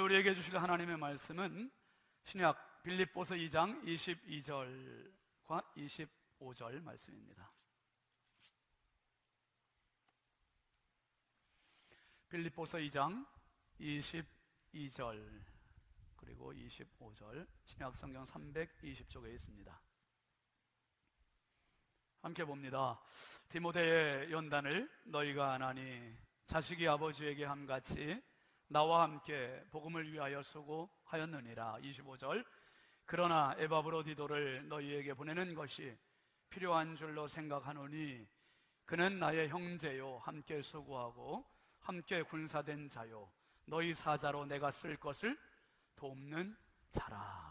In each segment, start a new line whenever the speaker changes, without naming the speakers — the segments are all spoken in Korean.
우리에게 주실 하나님의 말씀은 신약 빌립보서 2장 22절과 25절 말씀입니다. 빌립보서 2장 22절 그리고 25절 신약 성경 320쪽에 있습니다. 함께 봅니다. 디모데의 연단을 너희가 아나니 자식이 아버지에게 함같이 나와 함께 복음을 위하여 수고하였느니라. 25절 그러나 에바브로디도를 너희에게 보내는 것이 필요한 줄로 생각하노니 그는 나의 형제요 함께 수고하고 함께 군사된 자요 너희 사자로 내가 쓸 것을 돕는 자라.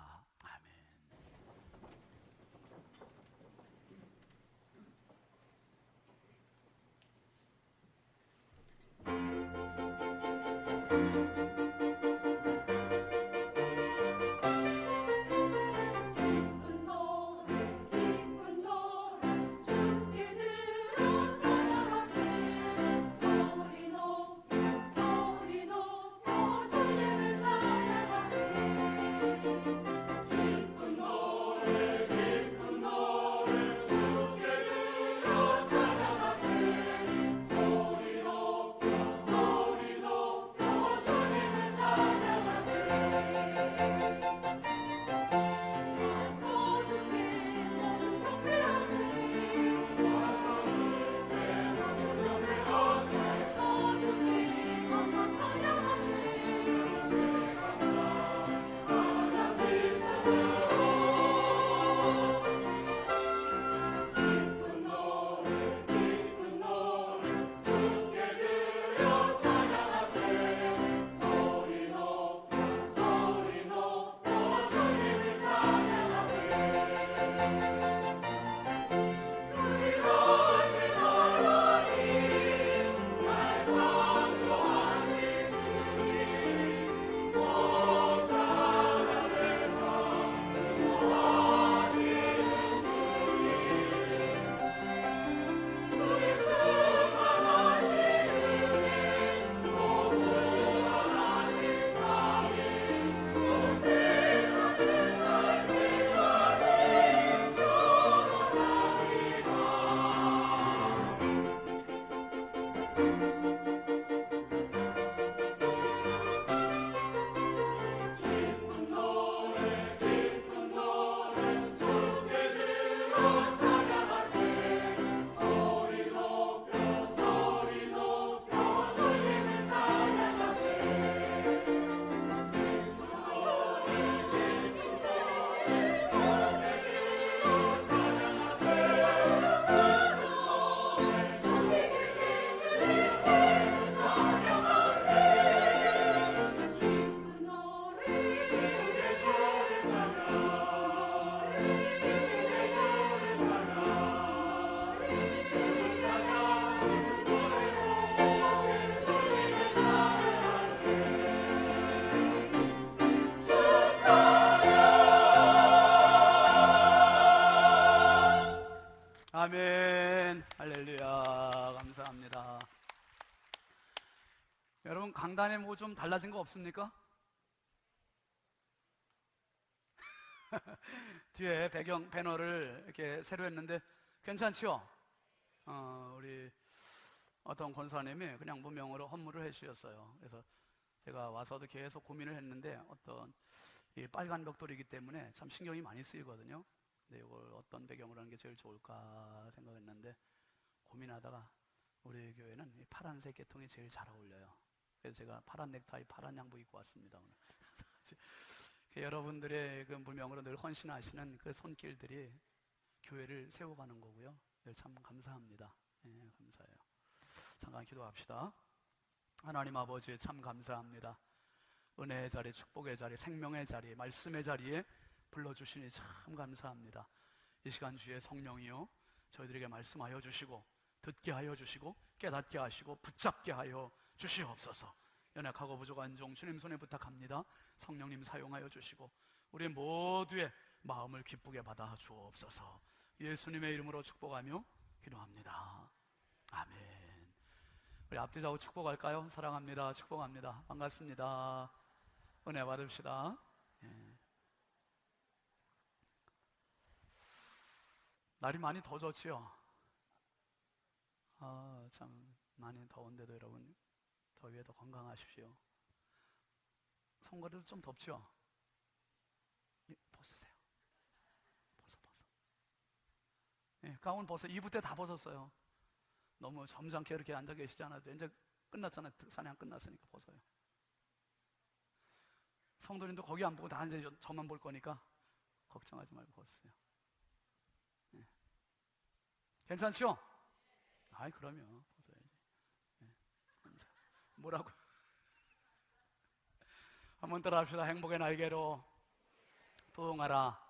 아멘. 할렐루야. 감사합니다. 여러분 강단에 뭐 좀 달라진 거 없습니까? 뒤에 배경 배너를 이렇게 새로 했는데 괜찮죠? 우리 어떤 권사님이 그냥 무명으로 헌물을 해주셨어요. 그래서 제가 와서도 계속 고민을 했는데 어떤 이 빨간 벽돌이기 때문에 참 신경이 많이 쓰이거든요. 근데 이걸 어떤 배경으로 하는 게 제일 좋을까 생각했는데 고민하다가 우리 교회는 이 파란색 계통이 제일 잘 어울려요. 그래서 제가 파란 넥타이, 파란 양복 입고 왔습니다 오늘. 여러분들의 그 무명으로 늘 헌신하시는 그 손길들이 교회를 세워가는 거고요. 늘 참 감사합니다. 예, 감사해요. 잠깐 기도합시다. 하나님 아버지 참 감사합니다. 은혜의 자리, 축복의 자리, 생명의 자리, 말씀의 자리에 불러주시니 참 감사합니다. 이 시간 주의 성령이요 저희들에게 말씀하여 주시고 듣게 하여 주시고 깨닫게 하시고 붙잡게 하여 주시옵소서. 연약하고 부족한 종 주님 손에 부탁합니다. 성령님 사용하여 주시고 우리 모두의 마음을 기쁘게 받아 주옵소서. 예수님의 이름으로 축복하며 기도합니다. 아멘. 우리 앞뒤 좌우 축복할까요? 사랑합니다. 축복합니다. 반갑습니다. 은혜 받읍시다. 예. 날이 많이 더웠지요. 참 많이 더운데도 여러분 더위에도 건강하십시오. 선거리도 좀 덥죠? 벗으세요. 벗어. 예, 가운 벗어. 2부 때 다 벗었어요. 너무 점잖게 이렇게 앉아 계시지 않아도 이제 끝났잖아요. 사냥 끝났으니까 벗어요. 성도님도 거기 안 보고 다 이제 저만 볼 거니까 걱정하지 말고 벗으세요. 예. 괜찮죠? 아이 그럼요. 벗어야지. 예. 뭐라고? 한번 따라 합시다. 행복의 날개로 부응하라.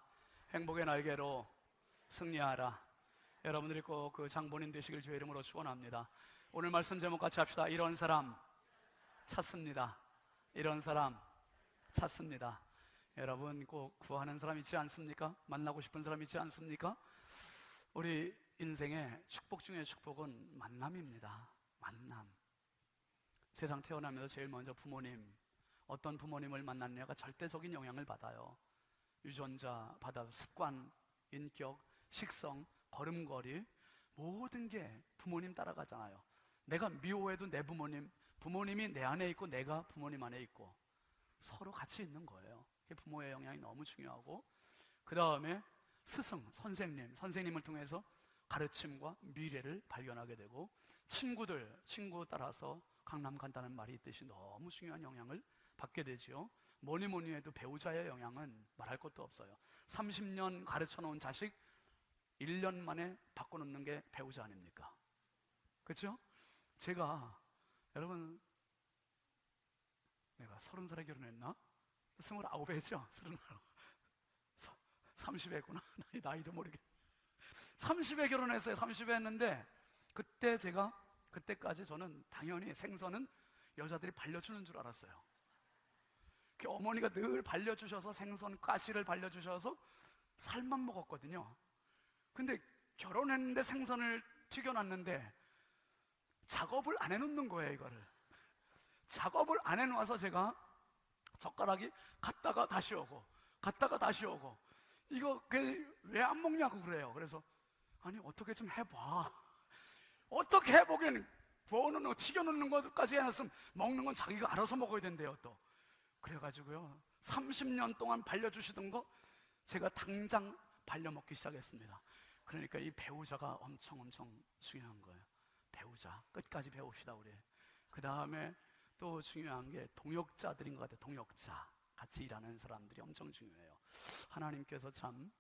행복의 날개로 승리하라. 여러분들이 꼭 그 장본인 되시길 주의 이름으로 축원합니다. 오늘 말씀 제목 같이 합시다. 이런 사람 찾습니다. 이런 사람 찾습니다. 여러분 꼭 구하는 사람 있지 않습니까? 만나고 싶은 사람 있지 않습니까? 우리 인생의 축복 중에 축복은 만남입니다. 만남. 세상 태어나면서 제일 먼저 부모님, 어떤 부모님을 만났냐가 절대적인 영향을 받아요. 유전자 받아서 습관, 인격, 식성, 걸음걸이 모든 게 부모님 따라가잖아요. 내가 미워해도 내 부모님이 내 안에 있고 내가 부모님 안에 있고 서로 같이 있는 거예요. 부모의 영향이 너무 중요하고, 그 다음에 스승, 선생님을 통해서 가르침과 미래를 발견하게 되고, 친구 따라서 강남 간다는 말이 있듯이 너무 중요한 영향을 받게 되지요. 뭐니 해도 배우자의 영향은 말할 것도 없어요. 30년 가르쳐 놓은 자식 1년 만에 바꿔놓는 게 배우자 아닙니까? 그렇죠? 제가 여러분 내가 30살에 결혼했나? 29에 했죠? 30에 했구나. 나이도 모르게 30에 결혼했어요. 30에 했는데 그때까지 저는 당연히 생선은 여자들이 발려주는 줄 알았어요. 어머니가 늘 발려주셔서 생선 가시를 발려주셔서 살만 먹었거든요. 근데 결혼했는데 생선을 튀겨놨는데 작업을 안 해놓는 거예요. 이거를 작업을 안 해놓아서 제가 젓가락이 갔다가 다시 오고 이거 왜 안 먹냐고 그래요. 그래서 아니 어떻게 좀 해봐. 어떻게 해보긴 부어놓는 거 튀겨놓는 것까지 해놨으면 먹는 건 자기가 알아서 먹어야 된대요. 또 그래가지고요 30년 동안 발려주시던 거 제가 당장 발려먹기 시작했습니다. 그러니까 이 배우자가 엄청 중요한 거예요. 배우자 끝까지 배웁시다 우리. 그 다음에 또 중요한 게 동역자들인 것 같아요. 동역자, 같이 일하는 사람들이 엄청 중요해요. 하나님께서 참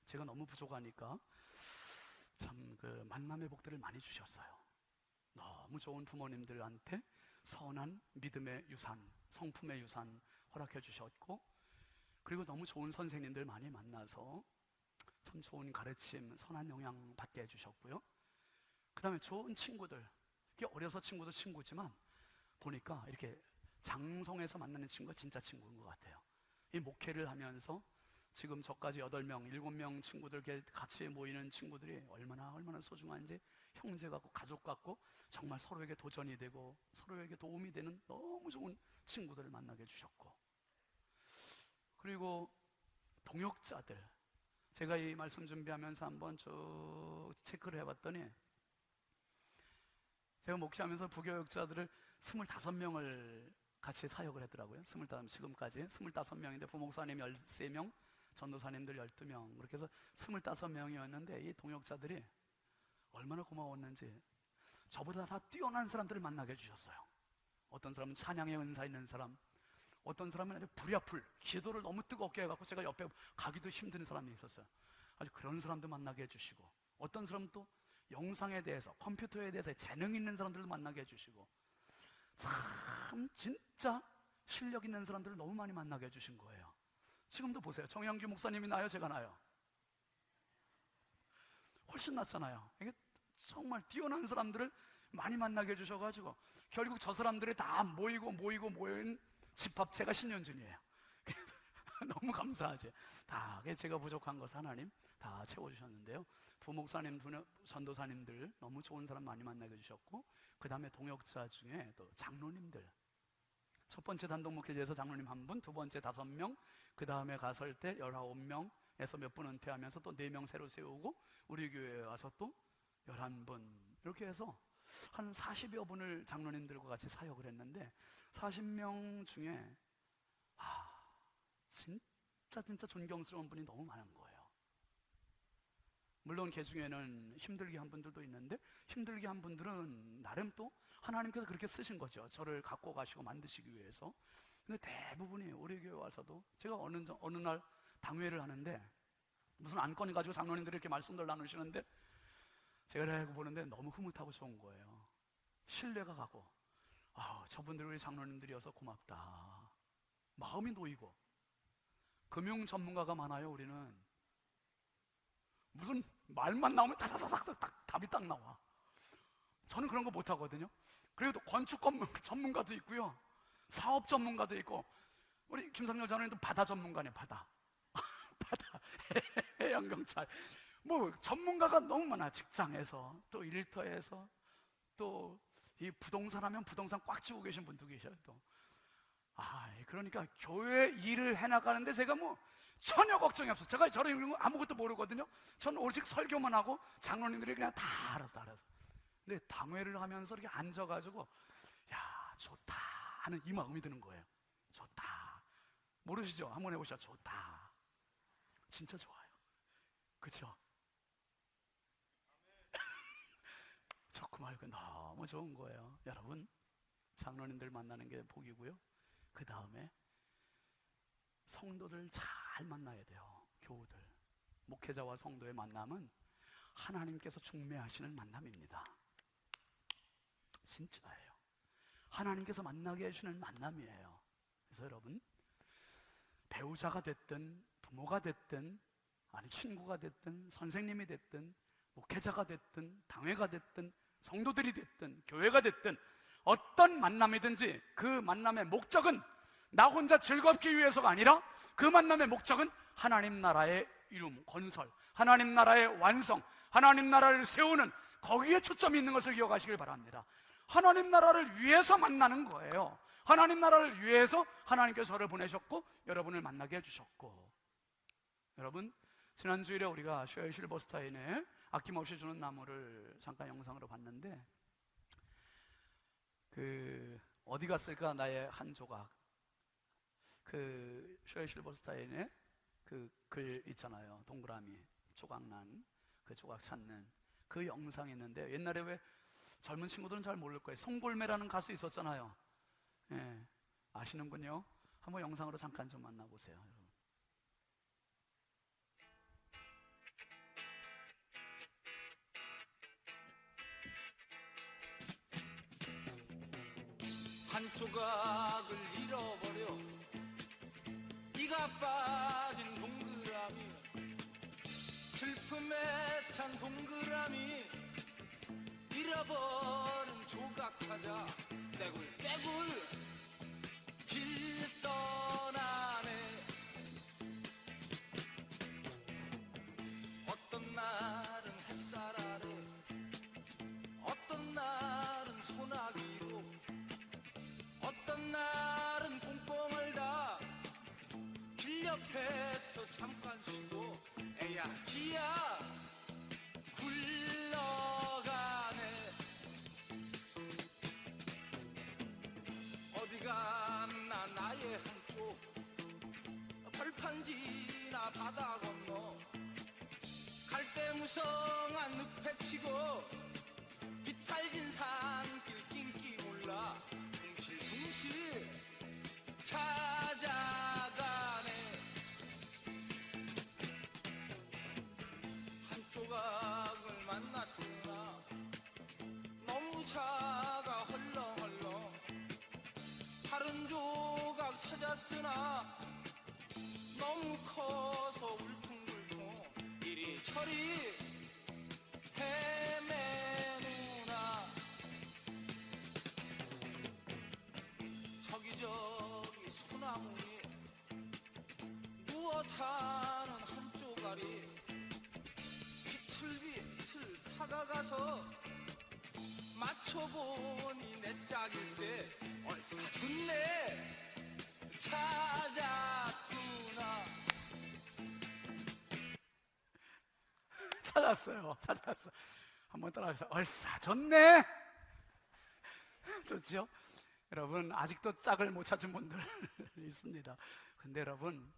제가 너무 부족하니까 참 그 만남의 복들을 많이 주셨어요. 너무 좋은 부모님들한테 선한 믿음의 유산, 성품의 유산 허락해 주셨고, 그리고 너무 좋은 선생님들 많이 만나서 참 좋은 가르침, 선한 영향 받게 해주셨고요. 그 다음에 좋은 친구들, 어려서 친구도 친구지만 보니까 이렇게 장성에서 만나는 친구가 진짜 친구인 것 같아요. 이 목회를 하면서 지금 저까지 8명, 7명 친구들 같이 모이는 친구들이 얼마나 소중한지, 형제 같고 가족 같고 정말 서로에게 도전이 되고 서로에게 도움이 되는 너무 좋은 친구들을 만나게 해주셨고, 그리고 동역자들, 제가 이 말씀 준비하면서 한번 쭉 체크를 해봤더니 제가 목회하면서 부교역자들을 25명을 같이 사역을 했더라고요. 25, 지금까지 25명인데 부목사님 13명, 전도사님들 12명, 그렇게 해서 25명이었는데 이 동역자들이 얼마나 고마웠는지 저보다 다 뛰어난 사람들을 만나게 해주셨어요. 어떤 사람은 찬양의 은사 있는 사람, 어떤 사람은 아주 불야풀, 기도를 너무 뜨겁게 해갖고 제가 옆에 가기도 힘든 사람이 있었어요. 아주 그런 사람도 만나게 해주시고, 어떤 사람은 또 영상에 대해서, 컴퓨터에 대해서 재능 있는 사람들을 만나게 해주시고, 참 진짜 실력 있는 사람들을 너무 많이 만나게 해주신 거예요. 지금도 보세요. 정영규 목사님이 나요, 제가 나요? 훨씬 낫잖아요. 이게 정말 뛰어난 사람들을 많이 만나게 해주셔가지고 결국 저 사람들이 다 모인 집합체가 신년준이에요. 너무 감사하지. 다 제가 부족한 것을 하나님 다 채워주셨는데요. 부목사님, 전도사님들 너무 좋은 사람 많이 만나게 해주셨고, 그 다음에 동역자 중에 또 장로님들, 첫 번째 단독 목회제에서 장로님 1분, 두 번째 5명, 그 다음에 가설 때 19명에서 몇 분 은퇴하면서 또 4명 새로 세우고 우리 교회에 와서 또 11분, 이렇게 해서 한 40여 분을 장로님들과 같이 사역을 했는데 40명 중에 진짜 존경스러운 분이 너무 많은 거예요. 물론 그 중에는 힘들게 한 분들도 있는데 힘들게 한 분들은 나름 또 하나님께서 그렇게 쓰신 거죠. 저를 갖고 가시고 만드시기 위해서. 근데 대부분이 우리 교회 와서도 제가 어느 날 당회를 하는데 무슨 안건이 가지고 장로님들이 이렇게 말씀들 나누시는데 제가 이렇게 보는데 너무 흐뭇하고 좋은 거예요. 신뢰가 가고 저분들 우리 장로님들이어서 고맙다. 마음이 놓이고. 금융 전문가가 많아요. 우리는 무슨 말만 나오면 다다다닥 답이 딱 나와. 저는 그런 거 못하거든요. 그래도 건축 전문가도 있고요, 사업 전문가도 있고, 우리 김상렬 장로님도 바다 전문가네. 바다 바다 해양경찰, 뭐 전문가가 너무 많아. 직장에서 또 일터에서 또 이 부동산 하면 부동산 꽉 쥐고 계신 분도 계셔요. 또 그러니까 교회 일을 해나가는데 제가 뭐 전혀 걱정이 없어. 제가 저런 이런 거 아무것도 모르거든요. 저는 오직 설교만 하고 장로님들이 그냥 다 알아서. 근데 당회를 하면서 이렇게 앉아가지고 야 좋다 하는 이 마음이 드는 거예요. 좋다. 모르시죠? 한번 해보시죠. 좋다. 진짜 좋아요. 그렇죠? 좋고 말고 너무 좋은 거예요. 여러분, 장로님들 만나는 게 복이고요, 그 다음에 성도들 잘 만나야 돼요. 교우들, 목회자와 성도의 만남은 하나님께서 중매하시는 만남입니다. 진짜예요. 하나님께서 만나게 해주는 만남이에요. 그래서 여러분, 배우자가 됐든 부모가 됐든 아니 친구가 됐든 선생님이 됐든 목회자가 됐든 당회가 됐든 성도들이 됐든 교회가 됐든 어떤 만남이든지 그 만남의 목적은 나 혼자 즐겁기 위해서가 아니라 그 만남의 목적은 하나님 나라의 이룸, 건설, 하나님 나라의 완성, 하나님 나라를 세우는 거기에 초점이 있는 것을 기억하시길 바랍니다. 하나님 나라를 위해서 만나는 거예요. 하나님 나라를 위해서 하나님께서 저를 보내셨고 여러분을 만나게 해주셨고. 여러분, 지난주일에 우리가 셔엘 실버스타인의 아낌없이 주는 나무를 잠깐 영상으로 봤는데 어디 갔을까 나의 한 조각, 셔엘 실버스타인의 글 있잖아요. 동그라미 조각난 그 조각 찾는 그 영상이 있는데, 옛날에 왜 젊은 친구들은 잘 모를 거예요. 송골매라는 가수 있었잖아요. 예, 아시는군요. 한번 영상으로 잠깐 좀 만나보세요. 여러분.
한 조각을 잃어버려 이가 빠진 동그라미, 슬픔에 찬 동그라미, 잃어버린 조각 찾아 떼굴떼굴 길 떠나네. 어떤 날은 햇살 아래, 어떤 날은 소나기로, 어떤 날은 꽁꽁을 다 길 옆에서 잠깐 쉬고 에야 디야 굴러가네. 어디 갔나 나의 한쪽, 벌판지나 바다 건너 갈대무성한 늪에 치고 비탈진 산길 낑기 몰라 둥실둥실 찾아가네. 한 조각을 만났으나 너무 작아 헐렁헐렁, 다른 조각 찾았으나 너무 커서 울퉁불퉁 이리저리 헤매누나. 저기저기 소나무니 누워 자는 한 쪼가리 비틀비틀 다가가서 맞춰보니 내 짝일세 얼싸 좋네 찾았구나.
찾았어요. 한번 따라하세요. 얼싸 좋네. 좋지요? 여러분 아직도 짝을 못 찾은 분들 있습니다. 근데 여러분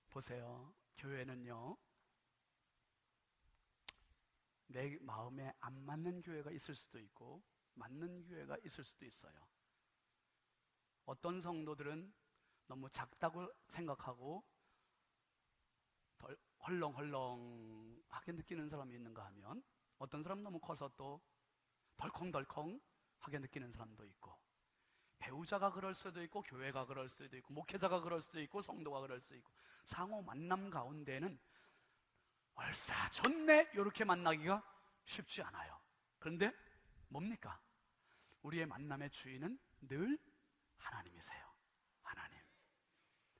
보세요. 교회는요, 내 마음에 안 맞는 교회가 있을 수도 있고 맞는 교회가 있을 수도 있어요. 어떤 성도들은 너무 작다고 생각하고 헐렁헐렁하게 느끼는 사람이 있는가 하면, 어떤 사람은 너무 커서 또 덜컹덜컹하게 느끼는 사람도 있고, 배우자가 그럴 수도 있고 교회가 그럴 수도 있고 목회자가 그럴 수도 있고 성도가 그럴 수도 있고, 상호 만남 가운데는 얼싸 좋네 이렇게 만나기가 쉽지 않아요. 그런데 뭡니까? 우리의 만남의 주인은 늘 하나님이세요.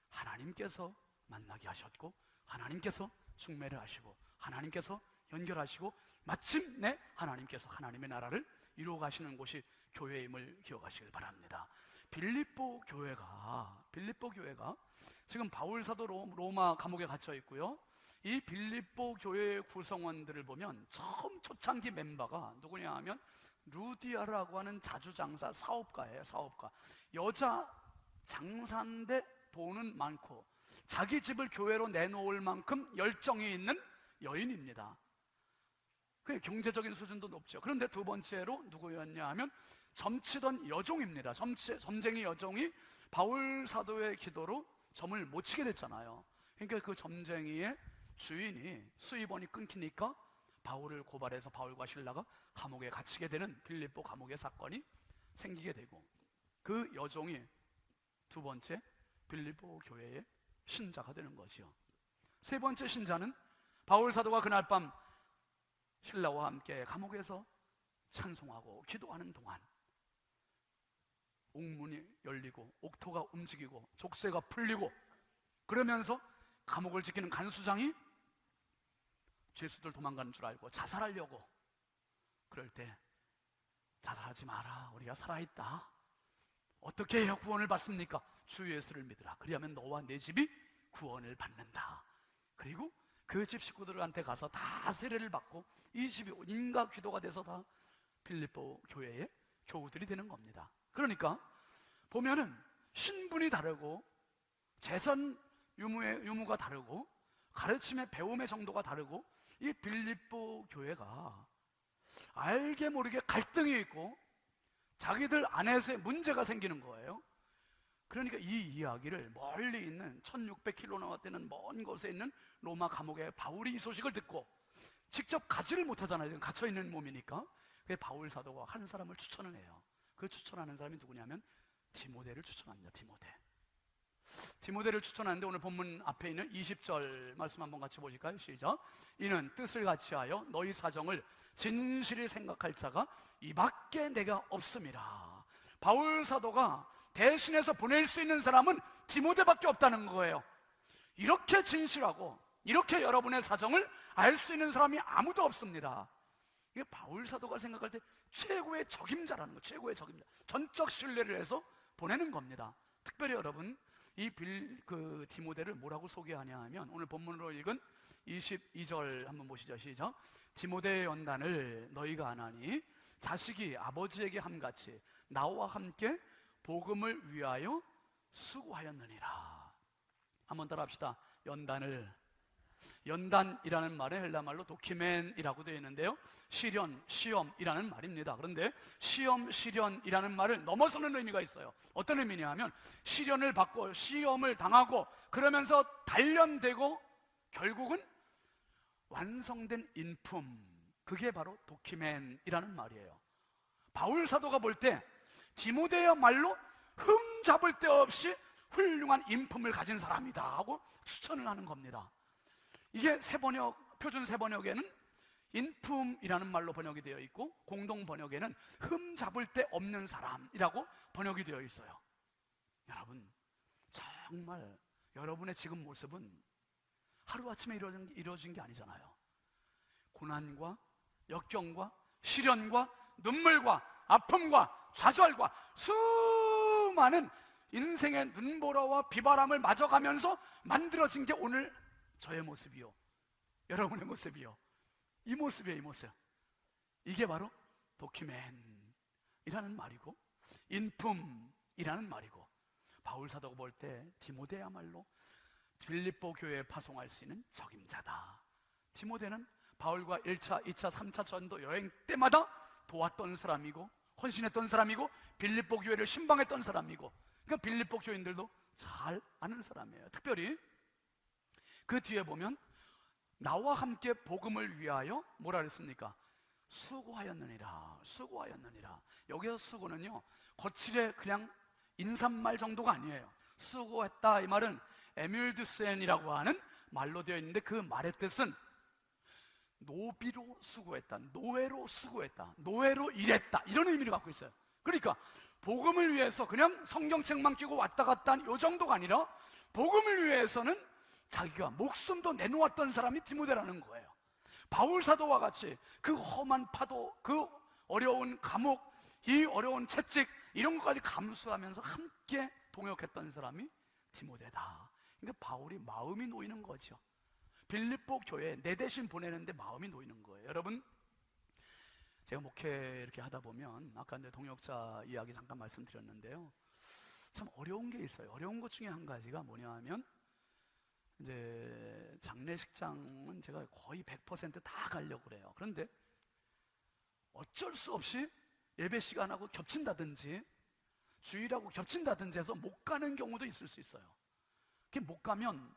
하나님께서 만나게 하셨고, 하나님께서 중매를 하시고, 하나님께서 연결하시고, 마침내 하나님께서 하나님의 나라를 이루어 가시는 곳이 교회임을 기억하시길 바랍니다. 빌립보 교회가 지금 바울 사도 로마 감옥에 갇혀 있고요. 이 빌립보 교회의 구성원들을 보면 처음 초창기 멤버가 누구냐 하면 루디아라고 하는 자주장사 사업가예요. 사업가. 여자 장사인데 돈은 많고 자기 집을 교회로 내놓을 만큼 열정이 있는 여인입니다. 그 경제적인 수준도 높죠. 그런데 두 번째로 누구였냐 하면 점치던 여종입니다. 점쟁이 여종이 바울 사도의 기도로 점을 못 치게 됐잖아요. 그러니까 그 점쟁이의 주인이 수입원이 끊기니까 바울을 고발해서 바울과 실라가 감옥에 갇히게 되는 빌립보 감옥의 사건이 생기게 되고, 그 여종이 두 번째 빌립보 교회의 신자가 되는 거지요. 세 번째 신자는 바울 사도가 그날 밤 신라와 함께 감옥에서 찬송하고 기도하는 동안 옥문이 열리고 옥토가 움직이고 족쇄가 풀리고, 그러면서 감옥을 지키는 간수장이 죄수들 도망가는 줄 알고 자살하려고, 그럴 때 자살하지 마라, 우리가 살아있다. 어떻게 해야 구원을 받습니까? 주 예수를 믿으라. 그리하면 너와 내 집이 구원을 받는다. 그리고 그 집 식구들한테 가서 다 세례를 받고 이 집이 인과 기도가 돼서 다 빌립보 교회의 교우들이 되는 겁니다. 그러니까 보면은 신분이 다르고 재선 유무가 다르고 가르침의 배움의 정도가 다르고, 이 빌립보 교회가 알게 모르게 갈등이 있고 자기들 안에서 문제가 생기는 거예요. 그러니까 이 이야기를 멀리 있는 1600km나 되는 먼 곳에 있는 로마 감옥에 바울이 이 소식을 듣고, 직접 가지를 못하잖아요. 지금 갇혀있는 몸이니까. 그래서 바울 사도가 한 사람을 추천을 해요. 그 추천하는 사람이 누구냐면 디모데를 추천합니다. 디모데를 추천하는데 오늘 본문 앞에 있는 20절 말씀 한번 같이 보실까요? 시작. 이는 뜻을 같이하여 너희 사정을 진실히 생각할 자가 이밖에 내가 없음이라. 바울 사도가 대신해서 보낼 수 있는 사람은 디모데밖에 없다는 거예요. 이렇게 진실하고 이렇게 여러분의 사정을 알 수 있는 사람이 아무도 없습니다. 이게 바울 사도가 생각할 때 최고의 적임자라는 거, 최고의 적임자. 전적 신뢰를 해서 보내는 겁니다. 특별히 여러분, 이 디모데를 뭐라고 소개하냐 하면 오늘 본문으로 읽은 22절 한번 보시죠. 시작. 디모데의 연단을 너희가 아나니 자식이 아버지에게 함같이 나와 함께 복음을 위하여 수고하였느니라. 한번 따라 합시다. 연단이라는 말은 헬라말로 도키멘이라고 되어 있는데요, 시련이라는 말입니다. 그런데 시련이라는 말을 넘어서는 의미가 있어요. 어떤 의미냐 하면 시련을 받고 시험을 당하고 그러면서 단련되고 결국은 완성된 인품, 그게 바로 도키멘이라는 말이에요. 바울 사도가 볼 때 디모데야말로 흠 잡을 데 없이 훌륭한 인품을 가진 사람이다 하고 추천을 하는 겁니다. 이게 표준 세번역에는 인품이라는 말로 번역이 되어 있고, 공동 번역에는 흠 잡을 데 없는 사람이라고 번역이 되어 있어요. 여러분, 정말 여러분의 지금 모습은 하루아침에 이루어진 게 아니잖아요. 고난과 역경과 시련과 눈물과 아픔과 좌절과 수많은 인생의 눈보라와 비바람을 맞아가면서 만들어진 게 오늘 저의 모습이요, 여러분의 모습이요. 이 모습이에요, 이 모습. 이게 바로 도큐멘이라는 말이고 인품이라는 말이고, 바울 사도가 볼 때 디모데야말로 빌립보 교회에 파송할 수 있는 적임자다. 디모데는 바울과 1차, 2차, 3차 전도 여행 때마다 도왔던 사람이고 헌신했던 사람이고 빌립보 교회를 신방했던 사람이고, 그러니까 빌립보 교인들도 잘 아는 사람이에요. 특별히 그 뒤에 보면 나와 함께 복음을 위하여 뭐라 그랬습니까? 수고하였느니라, 수고하였느니라. 여기서 수고는요, 거칠게 그냥 인사말 정도가 아니에요. 수고했다, 이 말은 에뮬드센이라고 하는 말로 되어 있는데, 그 말의 뜻은 노비로 수고했다, 노예로 수고했다, 노예로 일했다, 이런 의미를 갖고 있어요. 그러니까 복음을 위해서 그냥 성경책만 끼고 왔다 갔다 한 요 정도가 아니라 복음을 위해서는 자기가 목숨도 내놓았던 사람이 디모데라는 거예요. 바울 사도와 같이 그 험한 파도, 그 어려운 감옥, 이 어려운 채찍, 이런 것까지 감수하면서 함께 동역했던 사람이 디모데다. 그러니까 바울이 마음이 놓이는 거죠. 빌립보 교회에 내 대신 보내는데 마음이 놓이는 거예요. 여러분, 제가 목회 이렇게 하다 보면 아까 내 동역자 이야기 잠깐 말씀드렸는데요, 참 어려운 게 있어요. 어려운 것 중에 한 가지가 뭐냐 하면, 이제 장례식장은 제가 거의 100%다 가려고 그래요. 그런데 어쩔 수 없이 예배 시간하고 겹친다든지 주일하고 겹친다든지 해서 못 가는 경우도 있을 수 있어요. 그게 못 가면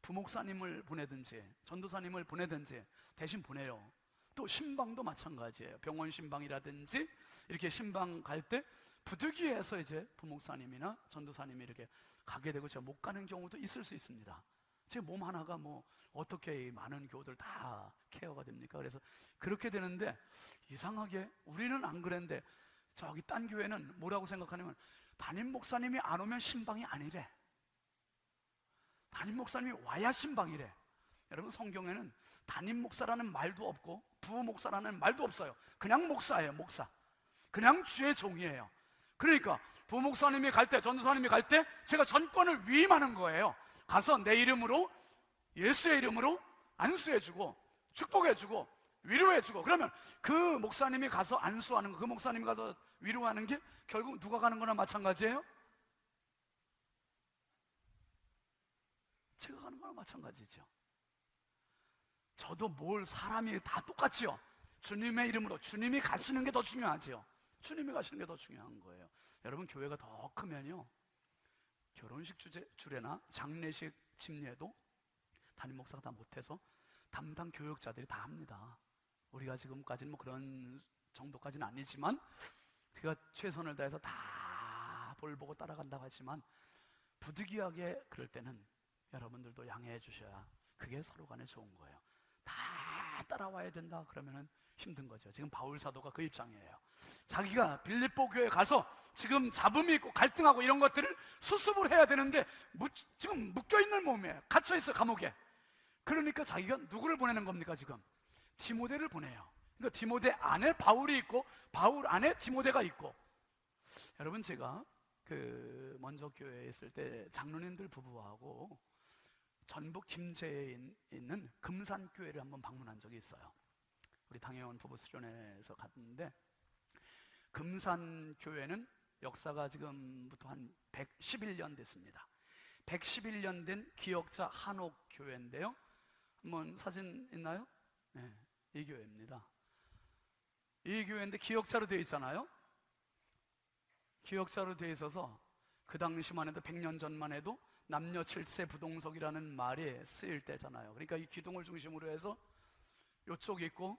부목사님을 보내든지 전도사님을 보내든지 대신 보내요. 또 신방도 마찬가지예요. 병원 신방이라든지 이렇게 신방 갈 때 부득이해서 이제 부목사님이나 전도사님이 이렇게 가게 되고 제가 못 가는 경우도 있을 수 있습니다. 제 몸 하나가 뭐 어떻게 이 많은 교우들 다 케어가 됩니까? 그래서 그렇게 되는데, 이상하게 우리는 안 그랬는데 저기 딴 교회는 뭐라고 생각하냐면, 담임 목사님이 안 오면 신방이 아니래. 담임 목사님이 와야 신방이래. 여러분, 성경에는 담임 목사라는 말도 없고 부호 목사라는 말도 없어요. 그냥 목사예요, 목사. 그냥 주의 종이에요. 그러니까 부목사님이 갈 때, 전도사님이 갈 때 제가 전권을 위임하는 거예요. 가서 내 이름으로, 예수의 이름으로 안수해주고 축복해주고 위로해주고, 그러면 그 목사님이 가서 안수하는 거, 그 목사님이 가서 위로하는 게 결국 누가 가는 거나 마찬가지예요? 제가 가는 거나 마찬가지죠. 저도 뭘, 사람이 다 똑같지요. 주님의 이름으로 주님이 가시는 게 더 중요하지요. 주님이 가시는 게 더 중요한 거예요. 여러분, 교회가 더 크면요, 결혼식 주례나 장례식 침례도 담임 목사가 다 못해서 담당 교역자들이 다 합니다. 우리가 지금까지는 뭐 그런 정도까지는 아니지만 그가 최선을 다해서 다 돌보고 따라간다고 하지만, 부득이하게 그럴 때는 여러분들도 양해해 주셔야 그게 서로 간에 좋은 거예요. 다 따라와야 된다 그러면은 힘든 거죠. 지금 바울 사도가 그 입장이에요. 자기가 빌립보 교회에 가서 지금 잡음이 있고 갈등하고 이런 것들을 수습을 해야 되는데 지금 묶여있는 몸이에요. 갇혀있어, 감옥에. 그러니까 자기가 누구를 보내는 겁니까? 지금 디모데를 보내요. 그러니까 디모데 안에 바울이 있고 바울 안에 디모데가 있고. 여러분, 제가 그 먼저 교회에 있을 때 장로님들 부부하고 전북 김제에 있는 금산교회를 한번 방문한 적이 있어요. 우리 당회원 부부 수련회에서 갔는데, 금산교회는 역사가 지금부터 한 111년 됐습니다. 111년 된 기역자 한옥교회인데요, 한번 사진 있나요? 네, 이 교회입니다. 이 교회인데 기역자로 되어 있잖아요. 기역자로 되어 있어서 그 당시만 해도 100년 전만 해도 남녀 7세 부동석이라는 말이 쓰일 때잖아요. 그러니까 이 기둥을 중심으로 해서 이쪽이 있고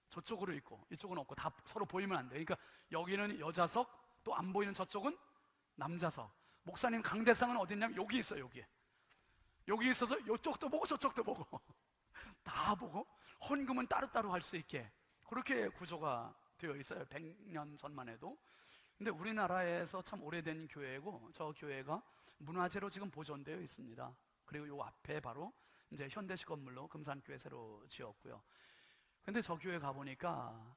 저쪽으로 있고 이쪽은 없고 다 서로 보이면 안 돼요. 그러니까 여기는 여자석, 또 안 보이는 저쪽은 남자석. 목사님 강대상은 어디 있냐면 여기 있어요. 여기 있어서 이쪽도 보고 저쪽도 보고 다 보고 헌금은 따로따로 할 수 있게 그렇게 구조가 되어 있어요. 100년 전만 해도. 근데 우리나라에서 참 오래된 교회고, 저 교회가 문화재로 지금 보존되어 있습니다. 그리고 요 앞에 바로 이제 현대식 건물로 금산교회 새로 지었고요. 근데 저 교회 가보니까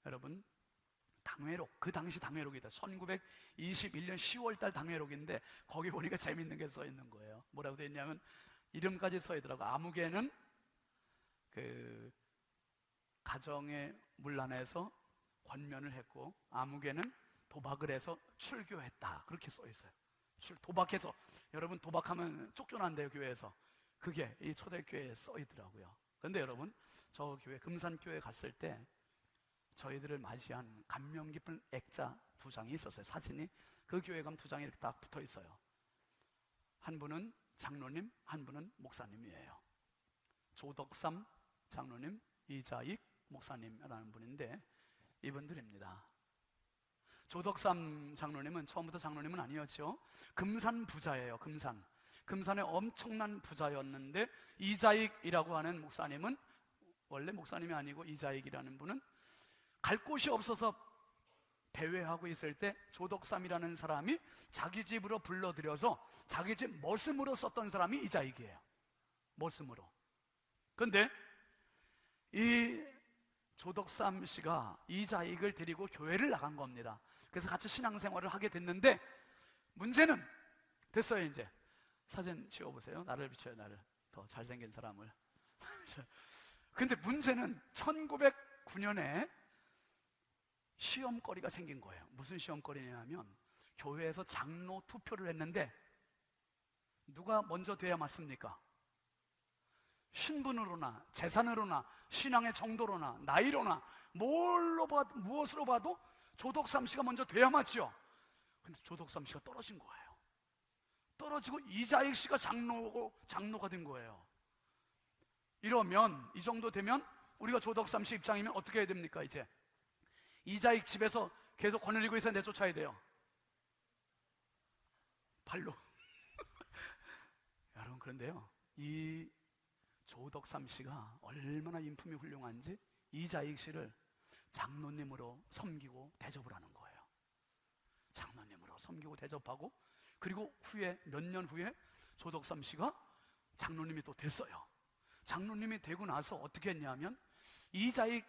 여러분, 당회록, 그 당시 당회록이다. 1921년 10월달 당회록인데 거기 보니까 재밌는 게 써 있는 거예요. 뭐라고 돼 있냐면 이름까지 써 있더라고. 아무개는 그 가정의 문란에서 권면을 했고, 아무개는 도박을 해서 출교했다. 그렇게 써 있어요. 도박해서, 여러분 도박하면 쫓겨난대요, 교회에서. 그게 이 초대교회에 써 있더라고요. 그런데 여러분, 저 교회 금산교회 갔을 때 저희들을 맞이한 감명 깊은 액자 2장이 있었어요. 사진이 그 교회 가면 2장이 이렇게 딱 붙어 있어요. 한 분은 장로님, 한 분은 목사님이에요. 조덕삼 장로님, 이자익 목사님이라는 분인데 이분들입니다. 조덕삼 장로님은 처음부터 장로님은 아니었죠. 금산 부자예요. 금산의 엄청난 부자였는데, 이자익이라고 하는 목사님은 원래 목사님이 아니고, 이자익이라는 분은 갈 곳이 없어서 배회하고 있을 때 조덕삼이라는 사람이 자기 집으로 불러들여서 자기 집 머슴으로 썼던 사람이 이자익이에요. 머슴으로. 그런데 이 조덕삼 씨가 이자익을 데리고 교회를 나간 겁니다. 그래서 같이 신앙생활을 하게 됐는데, 문제는 됐어요. 이제 사진 지워보세요. 나를 비춰요. 나를, 더 잘생긴 사람을. 근데 문제는 1909년에 시험거리가 생긴 거예요. 무슨 시험거리냐면, 교회에서 장로 투표를 했는데 누가 먼저 돼야 맞습니까? 신분으로나 재산으로나 신앙의 정도로나 나이로나 무엇으로 봐도 조덕삼 씨가 먼저 돼야 맞죠. 근데 조덕삼 씨가 떨어진 거예요. 떨어지고 이자익 씨가 장로가 된 거예요. 이러면, 이 정도 되면 우리가 조덕삼 씨 입장이면 어떻게 해야 됩니까? 이제 이자익 집에서 계속 거느리고 있어야 내쫓아야 돼요. 발로. 여러분, 그런데요, 이 조덕삼 씨가 얼마나 인품이 훌륭한지 이자익 씨를 장로님으로 섬기고 대접을 하는 거예요. 장로님으로 섬기고 대접하고, 그리고 몇 년 후에 조덕삼 씨가 장로님이 또 됐어요. 장로님이 되고 나서 어떻게 했냐면, 이자익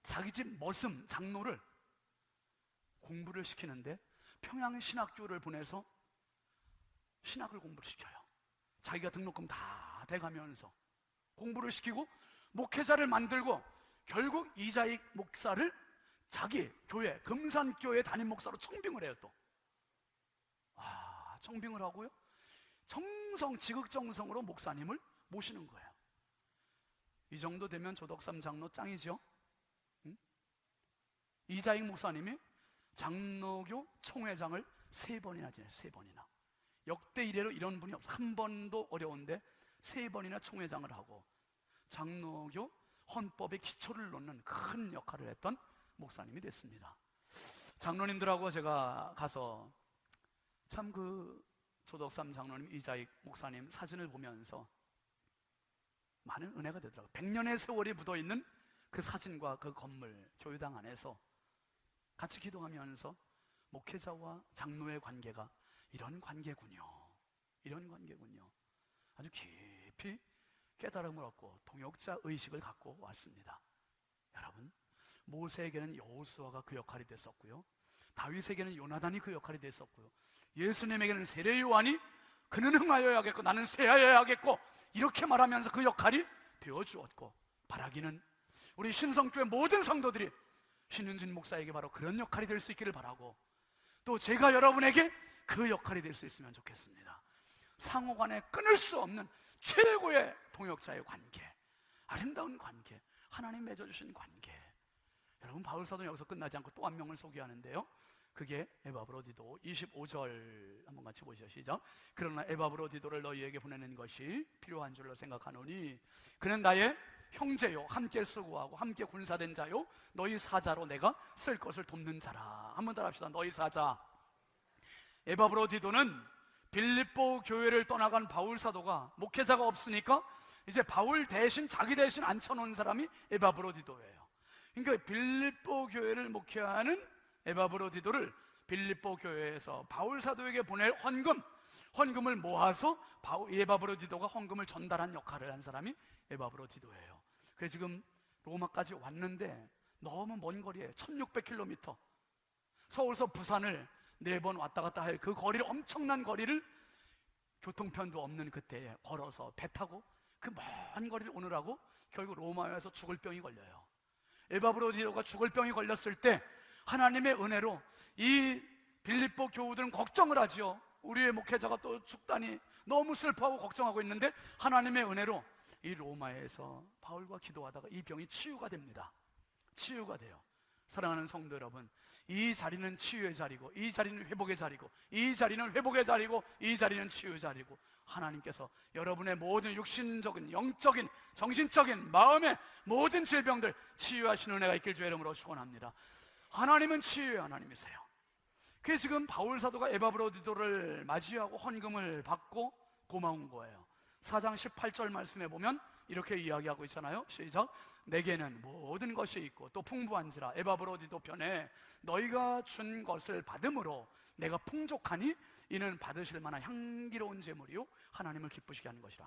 자기 집 머슴 장로를 공부를 시키는데 평양신학교를 보내서 신학을 공부를 시켜요. 자기가 등록금 다 돼가면서 공부를 시키고 목회자를 만들고, 결국 이자익 목사를 자기 교회 금산교회 담임 목사로 청빙을 해요. 또 청빙을 하고요, 지극정성으로 목사님을 모시는 거예요. 이 정도 되면 조덕삼 장로 짱이죠. 응? 이자익 목사님이 장로교 총회장을 3번이나 지내요. 3번이나. 역대 이래로 이런 분이 없어. 한 번도 어려운데 3번이나 총회장을 하고 장로교 헌법의 기초를 놓는 큰 역할을 했던 목사님이 됐습니다. 장로님들하고 제가 가서 참 그 조덕삼 장로님, 이자익 목사님 사진을 보면서 많은 은혜가 되더라고요. 100년의 세월이 묻어있는 그 사진과 그 건물, 교회당 안에서 같이 기도하면서 목회자와 장로의 관계가 이런 관계군요. 아주 깊이 깨달음을 얻고 동역자 의식을 갖고 왔습니다. 여러분, 모세에게는 여호수아가 그 역할이 됐었고요, 다윗에게는 요나단이 그 역할이 됐었고요, 예수님에게는 세례 요한이 그는 흥하여야겠고 나는 쇠하여야겠고 이렇게 말하면서 그 역할이 되어주었고, 바라기는 우리 신성교회 모든 성도들이 신윤진 목사에게 바로 그런 역할이 될 수 있기를 바라고, 또 제가 여러분에게 그 역할이 될 수 있으면 좋겠습니다. 상호간에 끊을 수 없는 최고의 동역자의 관계, 아름다운 관계, 하나님 맺어주신 관계. 여러분, 바울사도는 여기서 끝나지 않고 또 한 명을 소개하는데요, 그게 에바브로디도. 25절 한번 같이 보시죠. 시작. 그러나 에바브로디도를 너희에게 보내는 것이 필요한 줄로 생각하노니 그는 나의 형제요, 함께 수고하고 함께 군사된 자요, 너희 사자로 내가 쓸 것을 돕는 자라. 한번 따라 합시다. 너희 사자. 에바브로디도는 빌립보 교회를 떠나간 바울 사도가 목회자가 없으니까 이제 바울 대신, 자기 대신 앉혀놓은 사람이 에바브로디도예요. 그러니까 빌립보 교회를 목회하는 에바브로디도를 빌립보 교회에서 바울 사도에게 보낼 헌금을 모아서 에바브로디도가 헌금을 전달한 역할을 한 사람이 에바브로디도예요. 그래서 지금 로마까지 왔는데 너무 먼 거리에 1600km, 서울서 부산을 4번 왔다 갔다 할 그 거리를, 엄청난 거리를 교통편도 없는 그때에 걸어서 배 타고 그 먼 거리를 오느라고 결국 로마에서 죽을 병이 걸려요. 에바브로디도가 죽을 병이 걸렸을 때 하나님의 은혜로 이 빌립보 교우들은 걱정을 하죠. 우리의 목회자가 또 죽다니 너무 슬퍼하고 걱정하고 있는데 하나님의 은혜로 이 로마에서 바울과 기도하다가 이 병이 치유가 됩니다. 치유가 돼요. 사랑하는 성도 여러분, 이 자리는 치유의 자리고, 이 자리는 회복의 자리고, 이 자리는 회복의 자리고, 이 자리는 치유의 자리고, 하나님께서 여러분의 모든 육신적인, 영적인, 정신적인, 마음의 모든 질병들 치유하시는 은혜가 있길 주의 이름으로 축원합니다. 하나님은 치유의 하나님이세요. 그게 지금 바울 사도가 에바브로디도를 맞이하고 헌금을 받고 고마운 거예요. 4장 18절 말씀에 보면 이렇게 이야기하고 있잖아요. 시작. 내게는 모든 것이 있고 또 풍부한지라 에바브로디도 편에 너희가 준 것을 받음으로 내가 풍족하니 이는 받으실 만한 향기로운 제물이요 하나님을 기쁘시게 하는 것이라.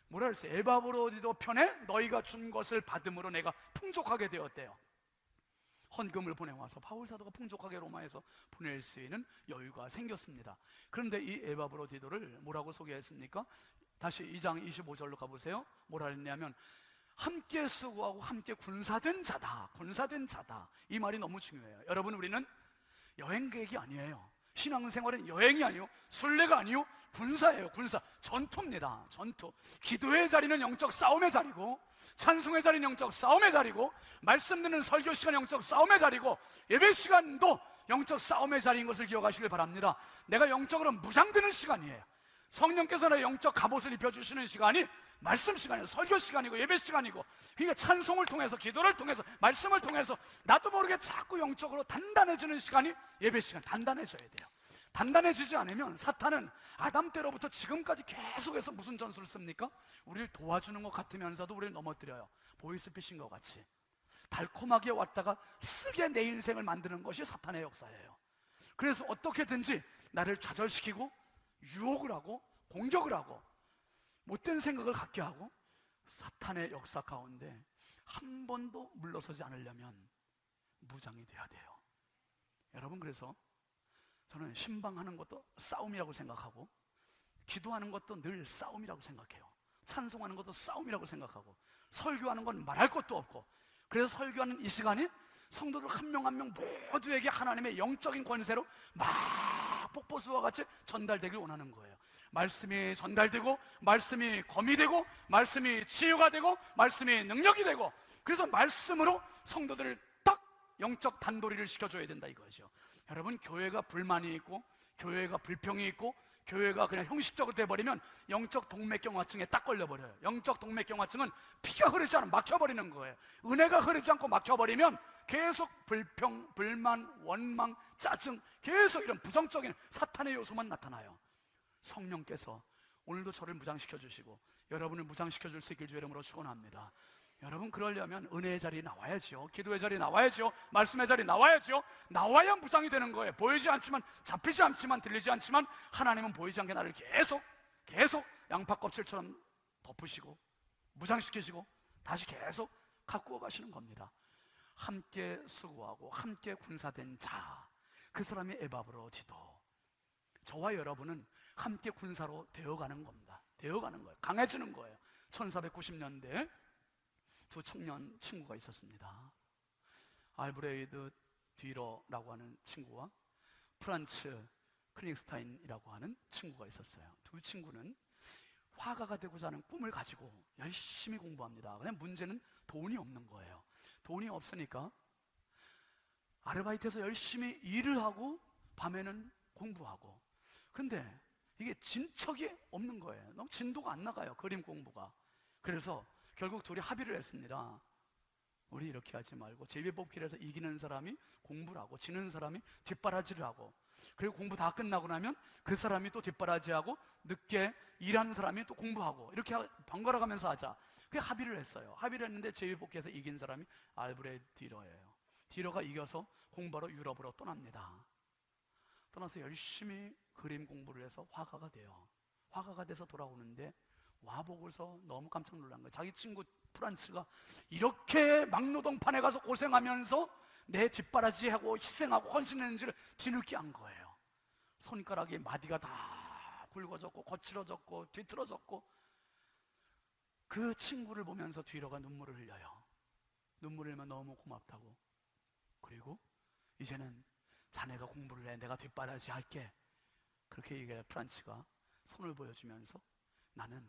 뭐라 그랬어요? 에바브로디도 편에 너희가 준 것을 받음으로 내가 풍족하게 되었대요. 헌금을 보내와서 바울 사도가 풍족하게 로마에서 보낼 수 있는 여유가 생겼습니다. 그런데 이 에바브로디도를 뭐라고 소개했습니까? 다시 2장 25절로 가보세요. 뭐라 했냐면 함께 수고하고 함께 군사된 자다. 군사된 자다. 이 말이 너무 중요해요. 여러분, 우리는 여행 계획이 아니에요. 신앙생활은 여행이 아니요, 순례가 아니요, 군사예요. 군사, 전투입니다. 전투. 기도의 자리는 영적 싸움의 자리고, 찬송의 자리는 영적 싸움의 자리고, 말씀 듣는 설교 시간 영적 싸움의 자리고, 예배 시간도 영적 싸움의 자리인 것을 기억하시길 바랍니다. 내가 영적으로 무장되는 시간이에요. 성령께서 내 영적 갑옷을 입혀주시는 시간이 말씀 시간이고, 설교 시간이고, 예배 시간이고, 그러니까 찬송을 통해서, 기도를 통해서, 말씀을 통해서 나도 모르게 자꾸 영적으로 단단해지는 시간이 예배 시간. 단단해져야 돼요. 단단해지지 않으면 사탄은 아담 때로부터 지금까지 계속해서 무슨 전술을 씁니까? 우리를 도와주는 것 같으면서도 우리를 넘어뜨려요. 보이스피싱과 같이 달콤하게 왔다가 쓰게 내 인생을 만드는 것이 사탄의 역사예요. 그래서 어떻게든지 나를 좌절시키고 유혹을 하고 공격을 하고 못된 생각을 갖게 하고, 사탄의 역사 가운데 한 번도 물러서지 않으려면 무장이 돼야 돼요. 여러분, 그래서 저는 신방하는 것도 싸움이라고 생각하고, 기도하는 것도 늘 싸움이라고 생각해요. 찬송하는 것도 싸움이라고 생각하고, 설교하는 건 말할 것도 없고, 그래서 설교하는 이 시간이 성도들 한 명 한 명 모두에게 하나님의 영적인 권세로 막 폭포수와 같이 전달되길 원하는 거예요. 말씀이 전달되고, 말씀이 검이 되고, 말씀이 치유가 되고, 말씀이 능력이 되고, 그래서 말씀으로 성도들을 딱 영적 단도리를 시켜줘야 된다 이거죠. 여러분, 교회가 불만이 있고, 교회가 불평이 있고, 교회가 그냥 형식적으로 돼버리면 영적 동맥경화증에 딱 걸려버려요. 영적 동맥경화증은 피가 흐르지 않으면 막혀버리는 거예요. 은혜가 흐르지 않고 막혀버리면 계속 불평, 불만, 원망, 짜증, 계속 이런 부정적인 사탄의 요소만 나타나요. 성령께서 오늘도 저를 무장시켜 주시고 여러분을 무장시켜 줄 수 있길 주의 이름으로 축원합니다. 여러분, 그러려면 은혜의 자리에 나와야죠. 기도의 자리에 나와야죠. 말씀의 자리에 나와야죠. 나와야 무장이 되는 거예요. 보이지 않지만, 잡히지 않지만, 들리지 않지만 하나님은 보이지 않게 나를 계속 양파 껍질처럼 덮으시고 무장시키시고 다시 계속 가꾸어 가시는 겁니다. 함께 수고하고 함께 군사된 자, 그 사람이 에바브로디도. 저와 여러분은 함께 군사로 되어가는 겁니다. 되어가는 거예요. 강해지는 거예요. 1490년대에 두 청년 친구가 있었습니다. 알브레이드 뒤러라고 하는 친구와 프란츠 크닝스타인이라고 하는 친구가 있었어요. 두 친구는 화가가 되고자 하는 꿈을 가지고 열심히 공부합니다. 그냥 문제는 돈이 없는 거예요. 돈이 없으니까 아르바이트에서 열심히 일을 하고 밤에는 공부하고, 근데 이게 진척이 없는 거예요. 너무 진도가 안 나가요, 그림 공부가. 그래서 결국 둘이 합의를 했습니다. 우리 이렇게 하지 말고 제비뽑기를 해서 이기는 사람이 공부를 하고 지는 사람이 뒷바라지를 하고, 그리고 공부 다 끝나고 나면 그 사람이 또 뒷바라지하고 늦게 일하는 사람이 또 공부하고, 이렇게 번갈아 가면서 하자. 그게 합의를 했어요. 합의를 했는데 제비뽑기에서 이긴 사람이 알브레이드 뒤러예요. 뒤러가 이겨서 공부하러 유럽으로 떠납니다. 떠나서 열심히 그림 공부를 해서 화가가 돼요. 화가가 돼서 돌아오는데 와보고서 너무 깜짝 놀란 거예요. 자기 친구 프란츠가 이렇게 막노동판에 가서 고생하면서 내 뒷바라지하고 희생하고 헌신했는지를 뒤늦게 한 거예요. 손가락이 마디가 다 굵어졌고 거칠어졌고 뒤틀어졌고, 그 친구를 보면서 뒤로가 눈물을 흘려요. 눈물을 흘리면 너무 고맙다고. 그리고 이제는 자네가 공부를 해, 내가 뒷바라지 할게, 그렇게 얘기해. 프란치가 손을 보여주면서 나는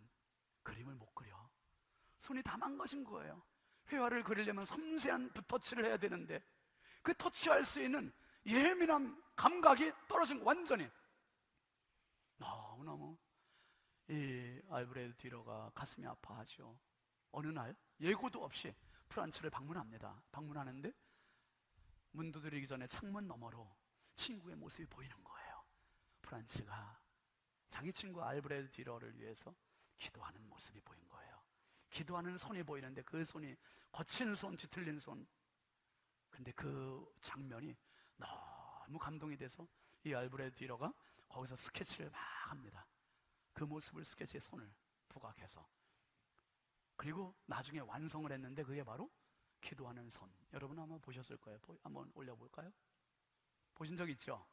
그림을 못 그려. 손이 다 망가진 거예요. 회화를 그리려면 섬세한 붓터치를 해야 되는데 그 터치할 수 있는 예민한 감각이 떨어진 거, 완전히. 너무너무 이 알브레드 뒤로가 가슴이 아파하죠. 어느 날 예고도 없이 프란츠를 방문합니다. 방문하는데 문 두드리기 전에 창문 너머로 친구의 모습이 보이는 거예요. 프란츠가 자기 친구 알브레드 뒤로를 위해서 기도하는 모습이 보인 거예요. 기도하는 손이 보이는데 그 손이 거친 손, 뒤틀린 손. 근데 그 장면이 너무 감동이 돼서 이 알브레드 뒤로가 거기서 스케치를 막 합니다. 그 모습을 스케치에 손을 부각해서. 그리고 나중에 완성을 했는데 그게 바로 기도하는 손. 여러분 아마 보셨을 거예요. 한번 올려볼까요? 보신 적 있죠?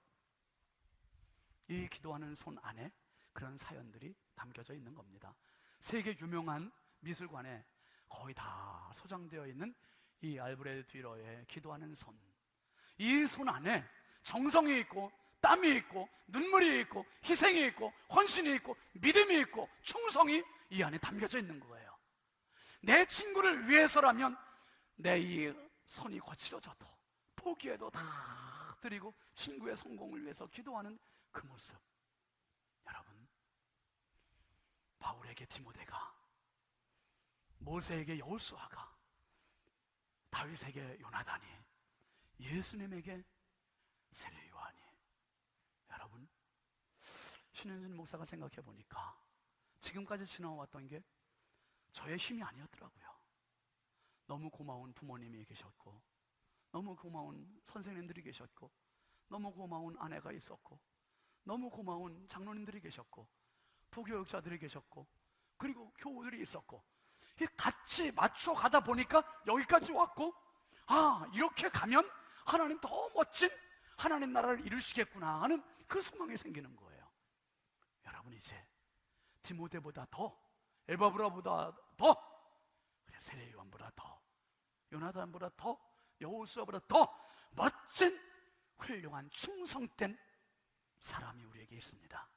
이 기도하는 손 안에 그런 사연들이 담겨져 있는 겁니다. 세계 유명한 미술관에 거의 다 소장되어 있는 이 알브레드 뒤로의 기도하는 손. 이 손 안에 정성이 있고 땀이 있고 눈물이 있고 희생이 있고 헌신이 있고 믿음이 있고 충성이 이 안에 담겨져 있는 거예요. 내 친구를 위해서라면 내 이 손이 거칠어져도 포기해도 다 드리고 친구의 성공을 위해서 기도하는 그 모습. 여러분, 바울에게 디모데가, 모세에게 여호수아가, 다윗에게 요나단이, 예수님에게 세례 요한이. 여러분, 신현준 목사가 생각해 보니까 지금까지 지나왔던 게 저의 힘이 아니었더라고요. 너무 고마운 부모님이 계셨고, 너무 고마운 선생님들이 계셨고, 너무 고마운 아내가 있었고, 너무 고마운 장로님들이 계셨고, 부교육자들이 계셨고, 그리고 교우들이 있었고, 같이 맞춰 가다 보니까 여기까지 왔고, 아, 이렇게 가면 하나님 더 멋진 하나님 나라를 이루시겠구나 하는 그 소망이 생기는 거예요. 여러분, 이제 디모데보다 더, 에바브라보다 더, 세례 요한보다 더, 요나단보다 더, 여호수아보다 더 멋진 훌륭한 충성된 사람이 우리에게 있습니다.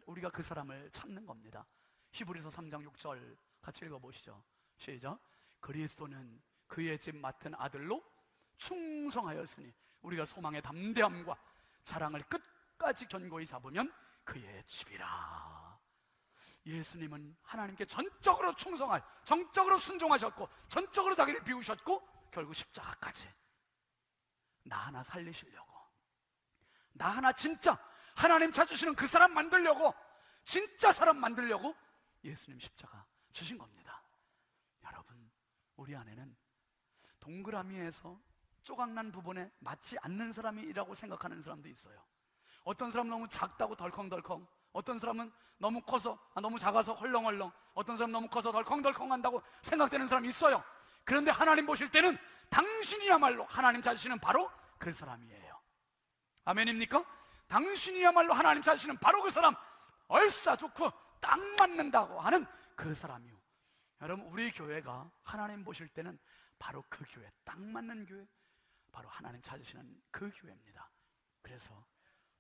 우리가 그 사람을 찾는 겁니다. 히브리서 3장 6절 같이 읽어보시죠. 시작. 그리스도는 그의 집 맡은 아들로 충성하였으니 우리가 소망의 담대함과 사랑을 끝까지 견고히 잡으면 그의 집이라. 예수님은 하나님께 전적으로 충성할, 전적으로 순종하셨고, 전적으로 자기를 비우셨고, 결국 십자가까지 나 하나 살리시려고, 나 하나 진짜 하나님 찾으시는 그 사람 만들려고, 진짜 사람 만들려고 예수님 십자가 주신 겁니다. 여러분, 우리 안에는 동그라미에서 조각난 부분에 맞지 않는 사람이라고 생각하는 사람도 있어요. 어떤 사람은 너무 작다고 덜컹덜컹, 어떤 사람은 너무 커서, 너무 작아서 헐렁헐렁, 어떤 사람은 너무 커서 덜컹덜컹 한다고 생각되는 사람이 있어요. 그런데 하나님 보실 때는 당신이야말로 하나님 찾으시는 바로 그 사람이에요. 아멘입니까? 당신이야말로 하나님 찾으시는 바로 그 사람, 얼싸 좋고 딱 맞는다고 하는 그 사람이요. 여러분, 우리 교회가 하나님 보실 때는 바로 그 교회, 딱 맞는 교회, 바로 하나님 찾으시는 그 교회입니다. 그래서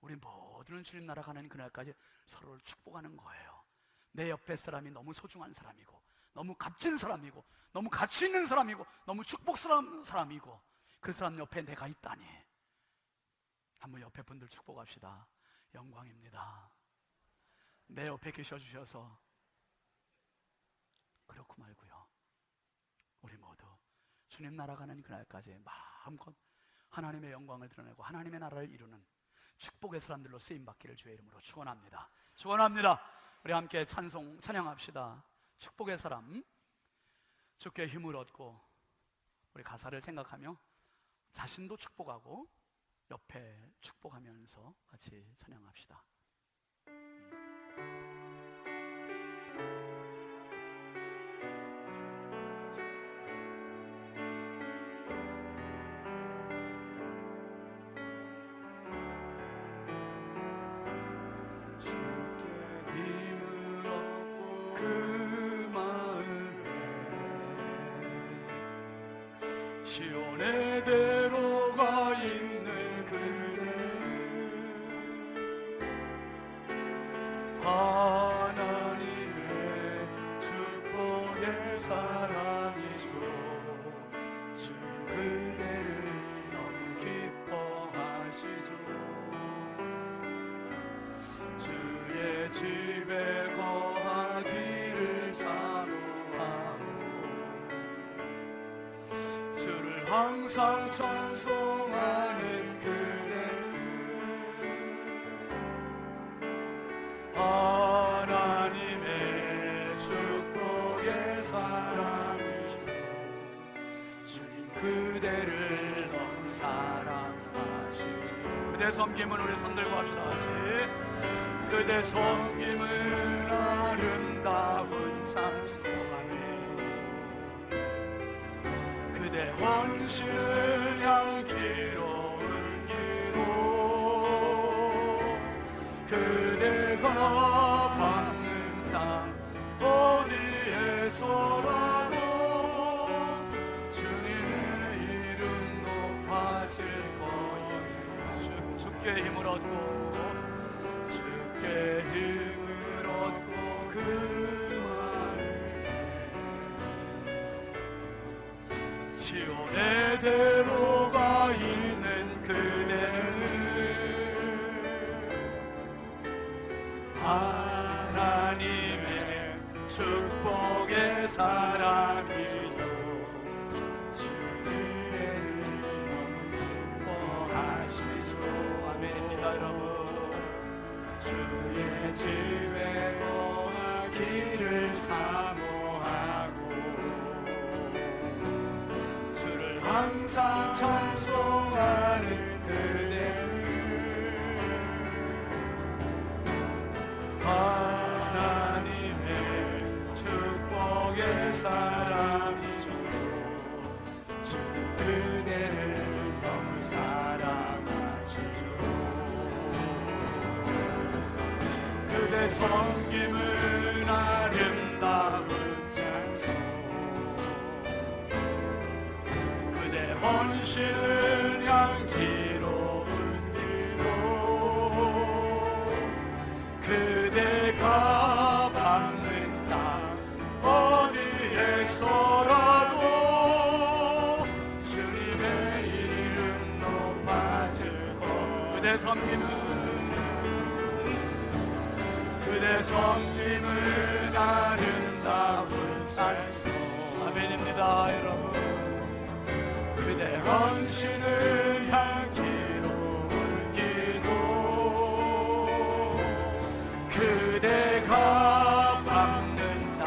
우리 모두는 주님 나라 가는 그날까지 서로를 축복하는 거예요. 내 옆에 사람이 너무 소중한 사람이고, 너무 값진 사람이고, 너무 가치 있는 사람이고, 너무 축복스러운 사람이고, 그 사람 옆에 내가 있다니. 한번 옆에 분들 축복합시다. 영광입니다. 내 옆에 계셔주셔서. 그렇고 말고요, 우리 모두 주님 나라 가는 그날까지 마음껏 하나님의 영광을 드러내고 하나님의 나라를 이루는 축복의 사람들로 쓰임받기를 주의 이름으로 축원합니다. 축원합니다. 우리 함께 찬양합시다. 축복의 사람. 주께 힘을 얻고, 우리 가사를 생각하며 자신도 축복하고 옆에 축복하면서 같이 찬양합시다. 시온의 대로가 있는 그대 하나님의 축복의 사랑이죠. 주님 그대를 너무 기뻐하시죠. 주의 집에 거하기를 사모하고 주를 항상 찬송하는 그대는 하나님의 축복의 사랑이죠. 주님 그대를 너무 사랑하시죠. 그대 섬김은 우리 손들고 합시다. 같이. 그대 섬김은 아름다운 찬송하네. 그대 헌신을 향기로운 기도 그대가 받는 땅 어디에서라도 주님의 이름 높아질 거예요. 주께 힘을 얻고 주께 힘을 얻고 그 시온의 대로가 있는 그대는 하나님의 축복의 사람이죠. 주님을 너무 기뻐하시죠. 아멘입니다. 여러분, 주의 집에 거하기를 사모하고 항상 찬송하는 그대는 하나님의 축복의 사람이죠. 주는 그대를 너무 사랑하시죠. 그대 섬김은 아름다운 찬송 헌신을 향기로운 기도 그대가 받는 땅 어디에서라도 주님의 이름 높아질 것 그대 섬김은 아름다운 찬송 아멘입니다. 여러분 그대 헌신을 향기로운 기도 그대가 받는 땅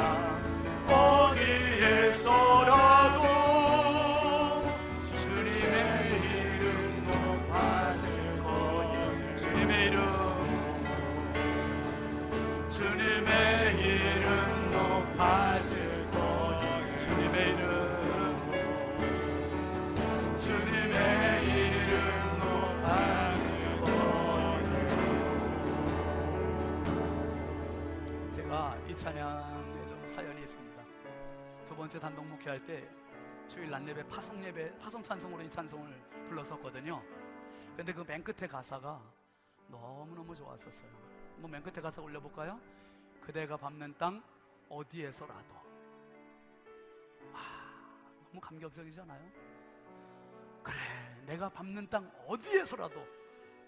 어디에서라도 주님의 이름 높아질 거예요. 주님의 이름 높아질 거예요. 주님의 이름 이 찬양에 좀 사연이 있습니다. 두 번째 단독 목회할 때 주일 낮예배 파송 찬송으로 이 찬송을 불렀었거든요. 근데 그 맨 끝에 가사가 너무너무 좋았었어요. 한번 맨 끝에 가사 올려볼까요? 그대가 밟는 땅 어디에서라도. 너무 감격적이잖아요. 그래, 내가 밟는 땅 어디에서라도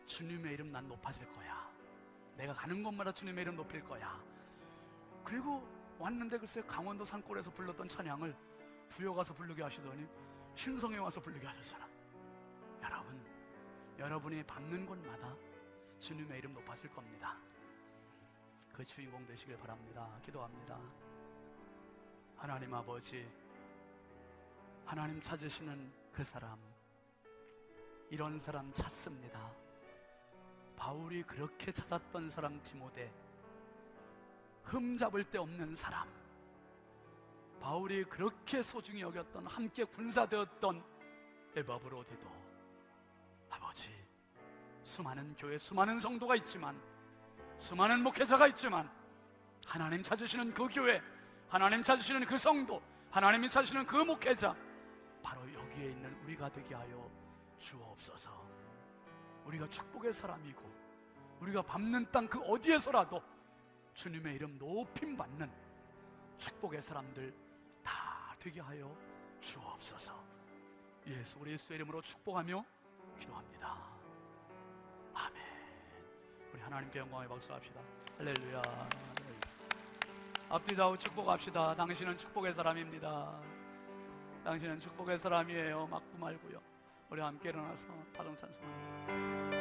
주님의 이름 난 높아질 거야. 내가 가는 곳마다 주님의 이름 높일 거야. 그리고 왔는데 글쎄 강원도 산골에서 불렀던 찬양을 부여 가서 부르게 하시더니 신성에 와서 부르게 하셨잖아. 여러분이 밟는 곳마다 주님의 이름 높아질 겁니다. 그 주인공 되시길 바랍니다. 기도합니다. 하나님 아버지, 하나님 찾으시는 그 사람, 이런 사람 찾습니다. 바울이 그렇게 찾았던 사람 디모데, 흠잡을 데 없는 사람, 바울이 그렇게 소중히 여겼던 함께 군사되었던 에바브로디도 아버지, 수많은 교회, 수많은 성도가 있지만, 수많은 목회자가 있지만, 하나님 찾으시는 그 교회, 하나님 찾으시는 그 성도, 하나님이 찾으시는 그 목회자, 바로 여기에 여기에 있는 우리가 되게 하여 주옵소서. 우리가 축복의 사람이고 우리가 밟는 땅 그 어디에서라도 주님의 이름 높임 받는 축복의 사람들 다 되게 하여 주옵소서. 예수 그리스도의 이름으로 축복하며 기도합니다. 아멘. 우리 하나님께 영광의 박수합시다. 할렐루야. 앞뒤 좌우 축복합시다. 당신은 축복의 사람입니다. 당신은 축복의 사람이에요. 막부 말고요. 우리 함께 일어나서 파동 찬송합니다.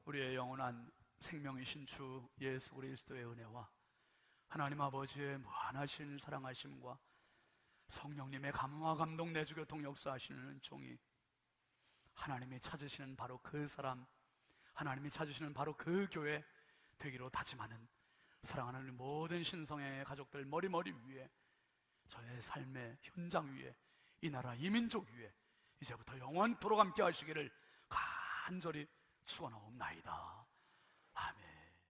우리의 영원한 생명이신 주 예수 그리스도의 은혜와 하나님 아버지의 무한하신 사랑하심과 성령님의 감화 감동 내주 교통 역사하시는 종이 하나님이 찾으시는 바로 그 사람, 하나님이 찾으시는 바로 그 교회 되기로 다짐하는 사랑하는 모든 신성의 가족들 머리머리 위에, 저의 삶의 현장 위에, 이 나라 이 민족 위에 이제부터 영원토록 함께 하시기를 간절히 축원하옵나이다. 아멘.